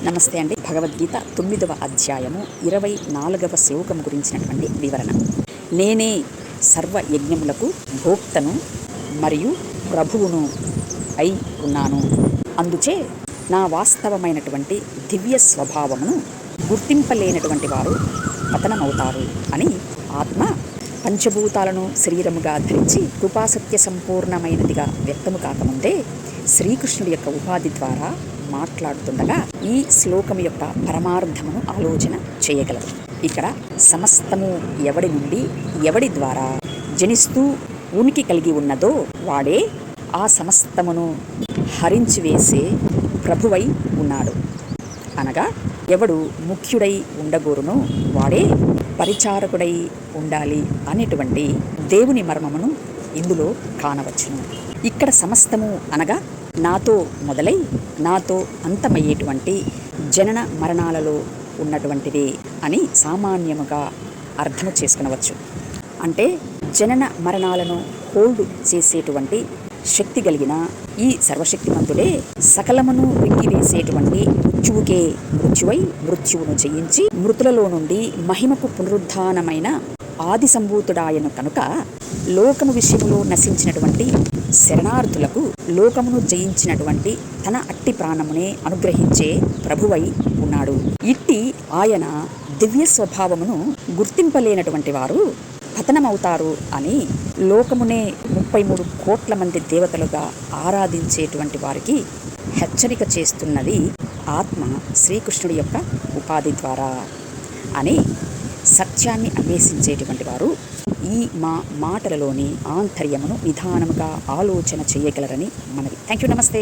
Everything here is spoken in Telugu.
నమస్తే అండి. భగవద్గీత 9వ అధ్యాయము 24వ శ్లోకం గురించినటువంటి వివరణ. నేనే సర్వ యజ్ఞములకు భోక్తను మరియు ప్రభువును అయి ఉన్నాను. అందుచే నా వాస్తవమైనటువంటి దివ్య స్వభావమును గుర్తింపలేనటువంటి వారు పతనమవుతారు అని ఆత్మ పంచభూతాలను శరీరముగా ధరించి కృపాసత్య సంపూర్ణమైనదిగా వ్యక్తము కాకముందే శ్రీకృష్ణుడి యొక్క ఉపాధి ద్వారా మాట్లాడుతుండగా ఈ శ్లోకం యొక్క పరమార్థమును ఆలోచన చేయగలరు. ఇక్కడ సమస్తము ఎవడి నుండి ఎవడి ద్వారా జనిస్తూ ఉనికి కలిగి ఉన్నదో వాడే ఆ సమస్తమును హరించివేసే ప్రభువై ఉన్నాడు. అనగా ఎవడు ముఖ్యుడై ఉండగోరునో వాడే పరిచారకుడై ఉండాలి అనేటువంటి దేవుని మర్మమును ఇందులో కానవచ్చును. ఇక్కడ సమస్తము అనగా నాతో మొదలై నాతో అంతమయ్యేటువంటి జనన మరణాలలో ఉన్నటువంటిది అని సామాన్యముగా అర్థము చేసుకునవచ్చు. అంటే జనన మరణాలను హోల్డ్ చేసేటువంటి శక్తి కలిగిన ఈ సర్వశక్తిమంతుడే సకలమును విక్కివేసేటువంటి మృత్యువుకే మృత్యువై మృత్యువును జయించి మృతులలో నుండి మహిమకు పునరుద్ధానమైన ఆది సంభూతుడాయను కనుక లోకము విషయములో నశించినటువంటి శరణార్థులకు లోకమును జయించినటువంటి తన అట్టి ప్రాణమునే అనుగ్రహించే ప్రభువై ఉన్నాడు. ఇట్టి ఆయన దివ్య స్వభావమును గుర్తింపలేనటువంటి వారు పతనమవుతారు అని లోకమునే 33 కోట్ల మంది దేవతలుగా ఆరాధించేటువంటి వారికి హెచ్చరిక చేస్తున్నది ఆత్మ శ్రీకృష్ణుడి యొక్క ఉపాధి ద్వారా అని సత్యాన్ని అన్వేషించేటువంటి వారు ఈ మాటలలోని ఆంతర్యమును నిదానముగా ఆలోచన చేయగలరని మనవి. Thank you. నమస్తే.